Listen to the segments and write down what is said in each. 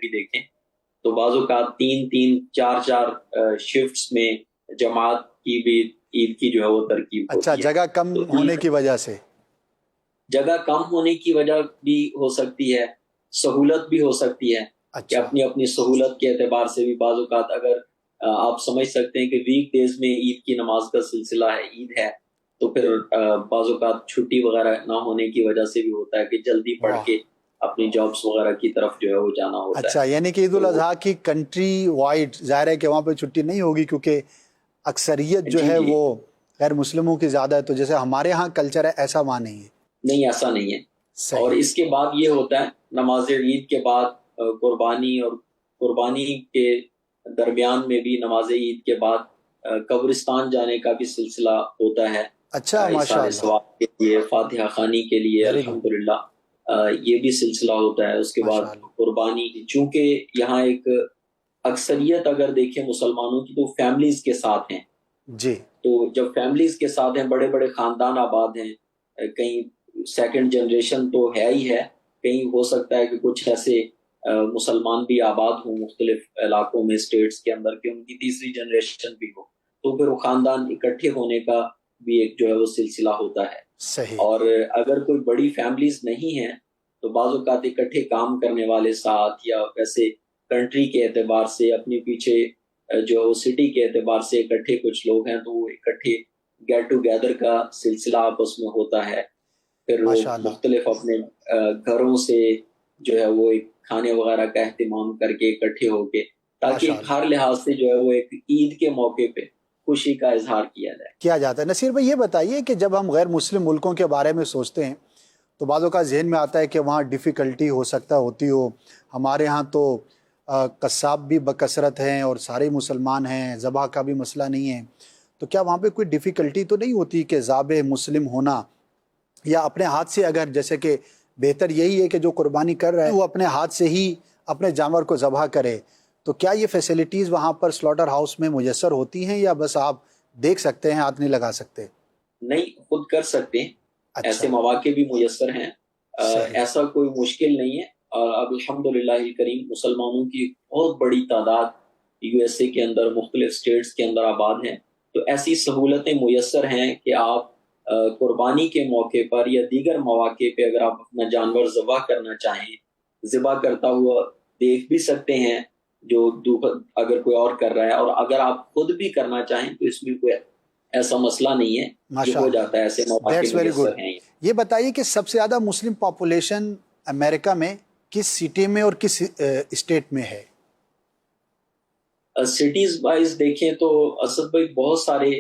بھی دیکھیں تو بعض اوقات 3-4 شفٹس میں جماعت کی بھی عید کی جو ہے وہ ترکیب ہوتی ہے. اچھا، جگہ کم ہونے کی وجہ سے؟ جگہ کم ہونے کی وجہ بھی ہو سکتی ہے، سہولت بھی ہو سکتی ہے کہ اپنی اپنی سہولت کے اعتبار سے بھی بعض اوقات اگر آپ سمجھ سکتے ہیں کہ ویک ڈیز میں عید کی نماز کا سلسلہ ہے، عید ہے، تو پھر بعض اوقات چھٹی وغیرہ نہ ہونے کی وجہ سے بھی ہوتا ہے کہ جلدی پڑھ کے اپنی جابس وغیرہ کی طرف جو ہے وہ جانا ہوتا ہے. اچھا، یعنی کہ عید الاضحیٰ کی کنٹری وائڈ ظاہر ہے کہ وہاں پہ چھٹی نہیں ہوگی کیونکہ اکثریت جو ہے وہ غیر مسلموں کی زیادہ ہے، تو جیسے ہمارے ہاں کلچر ہے ایسا وہاں نہیں ہے. نہیں، ایسا نہیں ہے. اور اس کے بعد یہ ہوتا ہے نماز عید کے بعد قربانی، اور قربانی کے درمیان میں بھی نماز عید کے بعد قبرستان جانے کا بھی سلسلہ ہوتا ہے. اچھا، ماشاءاللہ، ثواب کے لیے، فاتحہ خوانی کے لیے الحمدللہ یہ بھی سلسلہ ہوتا ہے. اس کے بعد قربانی، چونکہ یہاں ایک اکثریت اگر دیکھیں مسلمانوں کی تو فیملیز کے ساتھ ہیں جی، تو جب فیملیز کے ساتھ ہیں، بڑے بڑے خاندان آباد ہیں، کہیں سیکنڈ جنریشن تو ہے ہی ہے، کہیں ہو سکتا ہے کہ کچھ ایسے مسلمان بھی آباد ہوں مختلف علاقوں میں، اسٹیٹس کے اندر، کہ ان کی تیسری جنریشن بھی ہو، تو پھر وہ خاندان اکٹھے ہونے کا بھی ایک جو ہے وہ سلسلہ ہوتا ہے. صحیح. اور اگر کوئی بڑی فیملیز نہیں ہیں تو بعض اوقات اکٹھے کام کرنے والے ساتھ، یا ویسے کنٹری کے اعتبار سے اپنے پیچھے جو سٹی کے اعتبار سے اکٹھے کچھ لوگ ہیں، تو وہ اکٹھے گیٹ ٹو گیدر کا سلسلہ آپس میں ہوتا ہے. پھر وہ مختلف اپنے گھروں سے جو ہے وہ ایک کھانے وغیرہ کا اہتمام کر کے اکٹھے ہو کے، تاکہ ہر لحاظ سے جو ہے وہ ایک عید کے موقع پہ خوشی کا اظہار کیا جاتا ہے. نصیر بھائی، یہ بتائیے کہ جب ہم غیر مسلم ملکوں کے بارے میں سوچتے ہیں تو بعضوں کا ذہن میں آتا ہے کہ وہاں ڈیفیکلٹی ہوتی ہو. ہمارے ہاں تو قصاب بھی بکثرت ہیں اور سارے مسلمان ہیں، ذبح کا بھی مسئلہ نہیں ہے، تو کیا وہاں پہ کوئی ڈیفیکلٹی تو نہیں ہوتی کہ ذابح مسلم ہونا، یا اپنے ہاتھ سے، اگر جیسے کہ بہتر یہی ہے کہ جو قربانی کر رہا ہے وہ اپنے ہاتھ سے ہی اپنے جانور کو ذبح کرے، تو کیا یہ فیسلٹیز وہاں پر سلاٹر ہاؤس میں میسر ہوتی ہیں، یا بس آپ دیکھ سکتے ہیں، ہاتھ نہیں لگا سکتے؟ نہیں، خود کر سکتے ہیں. ایسے مواقع بھی میسر ہیں، ایسا کوئی مشکل نہیں ہے. اب الحمدللہ الکریم مسلمانوں کی بہت بڑی تعداد یو ایس اے کے اندر مختلف اسٹیٹس کے اندر آباد ہیں، تو ایسی سہولتیں میسر ہیں کہ آپ قربانی کے موقع پر یا دیگر مواقع پہ اگر آپ اپنا جانور ذبح کرنا چاہیں، ذبح کرتا ہوا دیکھ بھی سکتے ہیں جو اگر کوئی اور کر رہا ہے، اور اگر آپ خود بھی کرنا چاہیں تو اس میں کوئی ایسا مسئلہ نہیں ہے، یہ ہو جاتا ہے. ایسے مواقع میسر ہیں. یہ بتائیے کہ سب سے زیادہ مسلم پاپولیشن امریکہ میں کس سٹی میں اور کس اسٹیٹ میں ہے؟ سٹیز وائز دیکھیں تو اسد بھائی بہت سارے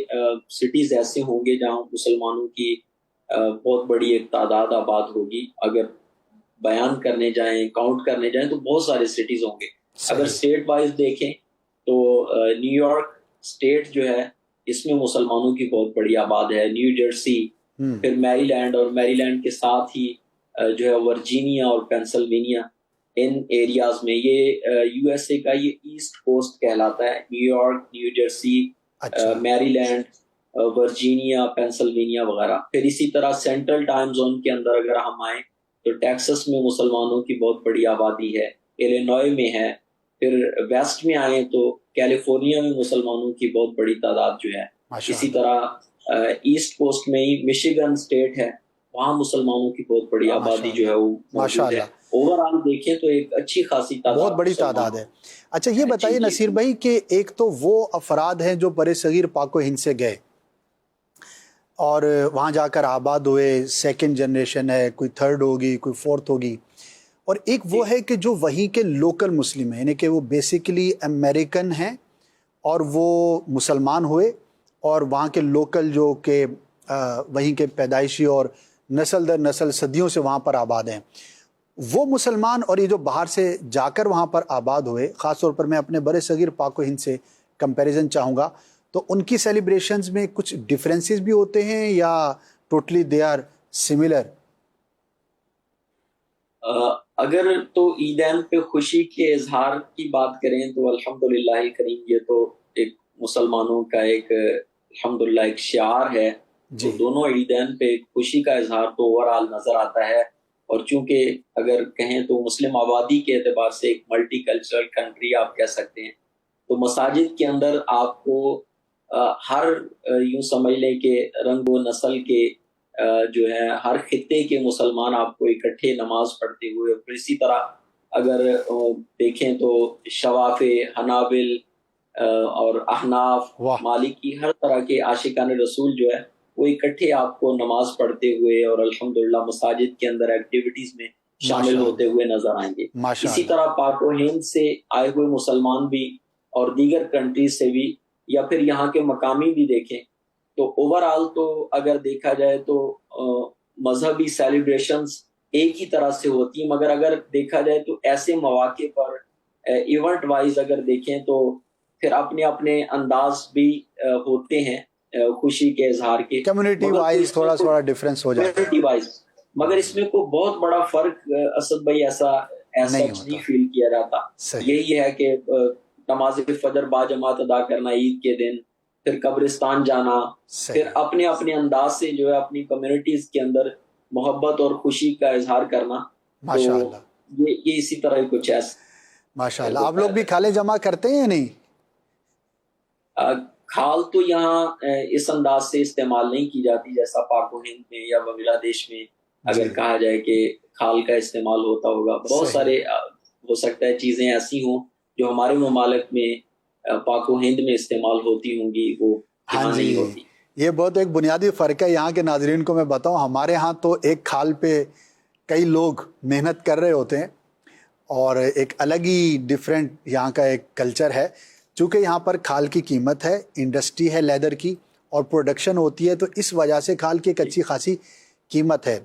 سٹیز ایسے ہوں گے جہاں مسلمانوں کی بہت بڑی ایک تعداد آباد ہوگی. اگر بیان کرنے جائیں، کاؤنٹ کرنے جائیں تو بہت سارے سٹیز ہوں گے. اگر اسٹیٹ وائز دیکھیں تو نیو یارک اسٹیٹ جو ہے اس میں مسلمانوں کی بہت بڑی آباد ہے. نیو جرسی، پھر میری لینڈ، اور میری لینڈ کے ساتھ ہی جو ہے ورجینیا اور پینسلوینیا، ان ایریاز میں یہ یو ایس اے کا یہ ایسٹ کوسٹ کہلاتا ہے. نیو یارک، نیو جرسی، میری لینڈ، ورجینیا، پینسلوینیا وغیرہ. پھر اسی طرح سینٹرل ٹائم زون کے اندر اگر ہم آئیں تو ٹیکسس میں مسلمانوں کی بہت بڑی آبادی ہے، ایلینوائے میں ہے. پھر ویسٹ میں آئیں تو کیلیفورنیا میں مسلمانوں کی بہت بڑی تعداد جو ہے. اسی طرح ایسٹ کوسٹ میں ہی مشیگن اسٹیٹ ہے، وہاں مسلمانوں کی بہت بڑی آبادی جو ہے وہ موجود ہے. اوور آل دیکھیں تو ایک اچھی خاصی تعداد، بہت بڑی تعداد ہے. اچھا، یہ بتائیے نصیر بھائی کہ ایک تو وہ افراد ہیں جو بر صغیر پاک و ہند سے گئے اور وہاں جا کر آباد ہوئے، سیکنڈ جنریشن ہے، کوئی تھرڈ ہوگی، کوئی فورتھ ہوگی، اور ایک وہ ہے کہ جو وہیں کے لوکل مسلم ہیں، یعنی کہ وہ بیسیکلی امریکن ہیں اور وہ مسلمان ہوئے اور وہاں کے لوکل جو کہ وہیں کے پیدائشی اور نسل در نسل صدیوں سے وہاں پر آباد ہیں، وہ مسلمان اور یہ جو باہر سے جا کر وہاں پر آباد ہوئے، خاص طور پر میں اپنے بر صغیر پاک و ہند سے کمپیریزن چاہوں گا، تو ان کی سیلیبریشنز میں کچھ ڈیفرنسز بھی ہوتے ہیں یا ٹوٹلی دے آر سملر؟ اگر تو عیدین پہ خوشی کے اظہار کی بات کریں تو الحمدللہ کریم یہ تو ایک مسلمانوں کا ایک الحمدللہ ایک شعار ہے. تو دونوں عیدین پہ خوشی کا اظہار تو اوور آل نظر آتا ہے. اور چونکہ اگر کہیں تو مسلم آبادی کے اعتبار سے ایک ملٹی کلچرل کنٹری آپ کہہ سکتے ہیں، تو مساجد کے اندر آپ کو ہر یوں سمجھ لیں کہ رنگ و نسل کے جو ہے ہر خطے کے مسلمان آپ کو اکٹھے نماز پڑھتے ہوئے، اور اسی طرح اگر دیکھیں تو شوافع، حنابل اور احناف، مالکی، ہر طرح کے عاشقان رسول جو ہے وہ اکٹھے آپ کو نماز پڑھتے ہوئے اور الحمدللہ مساجد کے اندر ایکٹیویٹیز میں شامل ہوتے ہوئے نظر آئیں گے۔ اسی طرح پاک و ہند سے آئے ہوئے مسلمان بھی اور دیگر کنٹریز سے بھی، یا پھر یہاں کے مقامی بھی دیکھیں تو اوور آل تو اگر دیکھا جائے تو مذہبی سیلیبریشنز ایک ہی طرح سے ہوتی ہیں، مگر اگر دیکھا جائے تو ایسے مواقع پر ایونٹ وائز اگر دیکھیں تو پھر اپنے اپنے انداز بھی ہوتے ہیں خوشی کے اظہار کے، کمیونٹی وائز تھوڑا ڈیفرنس ہو جاتا ہے، مگر اس میں کوئی بہت بڑا فرق اسد بھائی ایسا نہیں فیل کیا جاتا۔ یہی ہے کہ نماز فجر با جماعت ادا کرنا عید کے دن، پھر قبرستان جانا، پھر اپنے اپنے انداز سے جو ہے اپنی کمیونٹیز کے اندر محبت اور خوشی کا اظہار کرنا۔ ماشاءاللہ یہ اسی طرح ہی کچھ ہے۔ ماشاءاللہ آپ لوگ بھی کھالیں جمع کرتے ہیں یا نہیں؟ کھال تو یہاں اس انداز سے استعمال نہیں کی جاتی جیسا پاک و ہند میں یا بنگلہ دیش میں اگر کہا جائے کہ کھال کا استعمال ہوتا ہوگا۔ بہت سارے ہو سکتا ہے چیزیں ایسی ہوں جو ہمارے ممالک میں پاک و ہند میں استعمال ہوتی ہوں گی، وہ یہاں نہیں ہوتی۔ یہ بہت ایک بنیادی فرق ہے یہاں کے ناظرین کو میں بتاؤں، ہمارے ہاں تو ایک کھال پہ کئی لوگ محنت کر رہے ہوتے ہیں اور ایک الگ ہی ڈیفرنٹ یہاں کا ایک کلچر ہے، چونکہ یہاں پر کھال کی قیمت ہے، انڈسٹری ہے لیدر کی اور پروڈکشن ہوتی ہے، تو اس وجہ سے کھال کی ایک اچھی خاصی قیمت ہے۔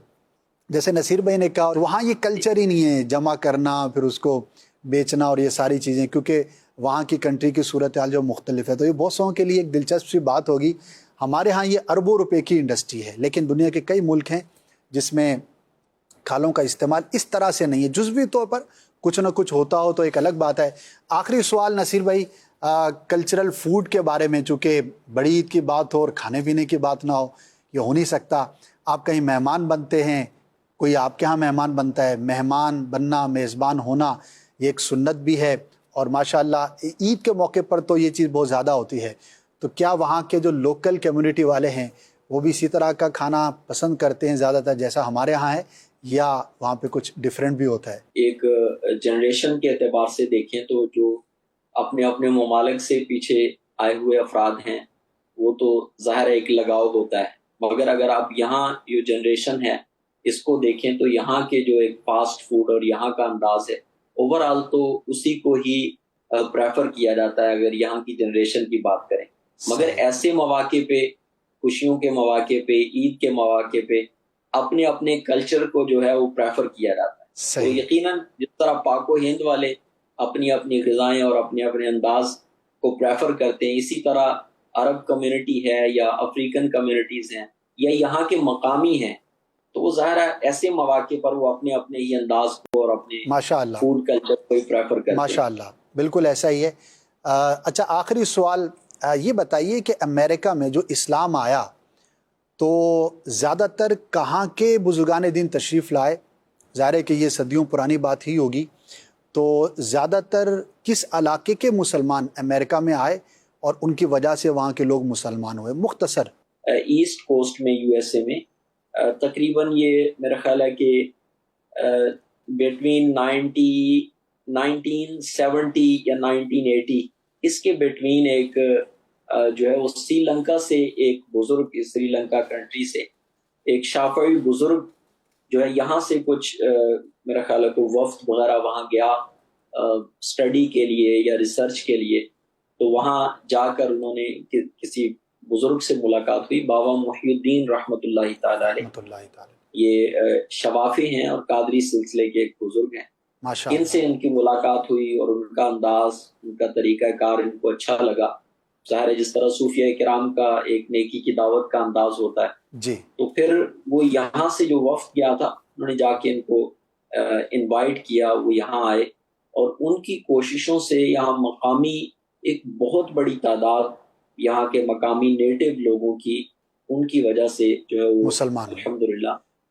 جیسے نصیر بھائی نے کہا، اور وہاں یہ کلچر ہی نہیں ہے جمع کرنا پھر اس کو بیچنا اور یہ ساری چیزیں، کیونکہ وہاں کی کنٹری کی صورتحال جو مختلف ہے، تو یہ بہت سو کے لیے ایک دلچسپ سی بات ہوگی۔ ہمارے ہاں یہ اربوں روپے کی انڈسٹری ہے، لیکن دنیا کے کئی ملک ہیں جس میں کھالوں کا استعمال اس طرح سے نہیں ہے، جزوی طور پر کچھ نہ کچھ ہوتا ہو تو ایک الگ بات ہے۔ آخری سوال نصیر بھائی، کلچرل فوڈ کے بارے میں، چونکہ بڑی عید کی بات ہو اور کھانے پینے کی بات نہ ہو، یہ ہو نہیں سکتا۔ آپ کہیں مہمان بنتے ہیں، کوئی آپ کے ہاں مہمان بنتا ہے، مہمان بننا، میزبان ہونا یہ ایک سنت بھی ہے، اور ماشاءاللہ عید کے موقع پر تو یہ چیز بہت زیادہ ہوتی ہے، تو کیا وہاں کے جو لوکل کمیونٹی والے ہیں وہ بھی اسی طرح کا کھانا پسند کرتے ہیں زیادہ تر جیسا ہمارے ہاں ہے، یا وہاں پہ کچھ ڈیفرنٹ بھی ہوتا ہے؟ ایک جنریشن کے اعتبار سے دیکھیں تو جو اپنے اپنے ممالک سے پیچھے آئے ہوئے افراد ہیں وہ تو ظاہر ایک لگاؤ ہوتا ہے، مگر اگر آپ یہاں جو جنریشن ہے اس کو دیکھیں تو یہاں کے جو ایک فاسٹ فوڈ اور یہاں کا انداز ہے اوور آل تو اسی کو ہی پریفر کیا جاتا ہے اگر یہاں کی جنریشن کی بات کریں۔ مگر ایسے مواقع پہ، خوشیوں کے مواقع پہ، عید کے مواقع پہ اپنے اپنے کلچر کو جو ہے وہ پریفر کیا جاتا ہے۔ تو یقیناً جس طرح پاک و ہند والے اپنی اپنی غذائیں اور اپنے اپنے انداز کو پریفر کرتے ہیں، اسی طرح عرب کمیونٹی ہے یا افریقن کمیونٹیز ہیں یا یہاں کے مقامی ہیں، تو وہ ظاہر ہے ایسے مواقع پر وہ اپنے اپنے ہی انداز کو اور اپنے فوڈ کلچر کو ہی پریفر کرتے ہیں۔ ماشاءاللہ بالکل ایسا ہی ہے۔ اچھا آخری سوال یہ بتائیے کہ امریکہ میں جو اسلام آیا تو زیادہ تر کہاں کے بزرگان دین تشریف لائے؟ ظاہر ہے کہ یہ صدیوں پرانی بات ہی ہوگی، تو زیادہ تر کس علاقے کے مسلمان امریکہ میں آئے اور ان کی وجہ سے وہاں کے لوگ مسلمان ہوئے؟ مختصر۔ ایسٹ کوسٹ میں یو ایس اے میں تقریباً یہ میرا خیال ہے کہ بٹوین 1970 یا 1980 اس کے بٹوین ایک جو ہے وہ سری لنکا سے ایک بزرگ، سری لنکا کنٹری سے ایک شافعی بزرگ جو ہے یہاں سے کچھ میرا خیال ہے کہ وفد وغیرہ وہاں گیا اسٹڈی کے لیے یا ریسرچ کے لیے، تو وہاں جا کر انہوں نے کسی بزرگ سے ملاقات ہوئی، بابا محی الدین رحمۃ اللہ تعالی علیہ۔ یہ شوافی ہیں اور قادری سلسلے کے ایک بزرگ ہیں، ان سے ان کی ملاقات ہوئی اور ان کا انداز، ان کا طریقہ کار ان کو اچھا لگا۔ ظاہر ہے جس طرح صوفیہ کرام کا ایک نیکی کی دعوت کا انداز ہوتا ہے جی، تو پھر وہ یہاں سے جو وفد گیا تھا انہوں نے جا کے ان کو انوائٹ کیا، وہ یہاں آئے اور ان کی کوششوں سے یہاں مقامی ایک بہت بڑی تعداد یہاں کے مقامی نیٹو لوگوں کی، ان کی وجہ سے جو ہے وہ مسلمان الحمدللہ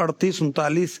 38, 39,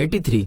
83,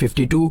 52,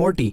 40,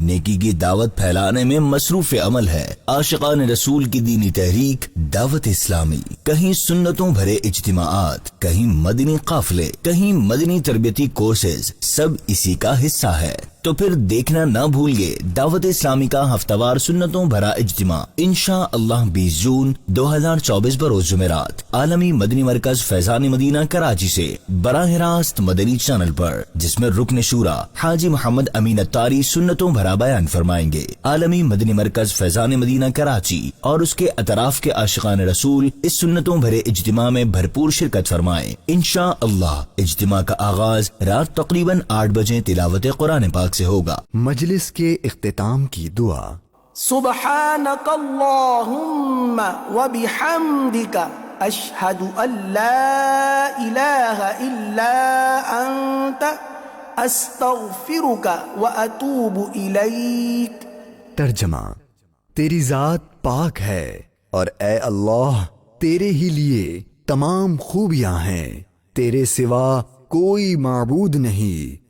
نیکی کی دعوت پھیلانے میں مصروف عمل ہے۔ عاشقان رسول کی دینی تحریک دعوت اسلامی، کہیں سنتوں بھرے اجتماعات، کہیں مدنی قافلے، کہیں مدنی تربیتی کورسز، سب اسی کا حصہ ہے۔ تو پھر دیکھنا نہ بھولیے دعوت اسلامی کا ہفتہ وار سنتوں بھرا اجتماع انشاءاللہ 20 جون 2024 بروز جمعرات عالمی مدنی مرکز فیضان مدینہ کراچی سے براہ راست مدنی چینل پر، جس میں رکن شورا حاجی محمد امین اتاری سنتوں بھرا بیان فرمائیں گے۔ عالمی مدنی مرکز فیضان مدینہ کراچی اور اس کے اطراف کے عاشقان رسول اس سنتوں بھرے اجتماع میں بھرپور شرکت فرمائیں انشاءاللہ۔ اجتماع کا آغاز رات تقریباً 8 بجے تلاوت قرآن پاک سے ہوگا۔ مجلس کے اختتام کی دعا۔ سبحانک اللہم وبحمدک اشہد ان لا الہ الا انت استغفرک واتوب الیک۔ ترجمہ: تیری ذات پاک ہے اور اے اللہ تیرے ہی لیے تمام خوبیاں ہیں، تیرے سوا کوئی معبود نہیں،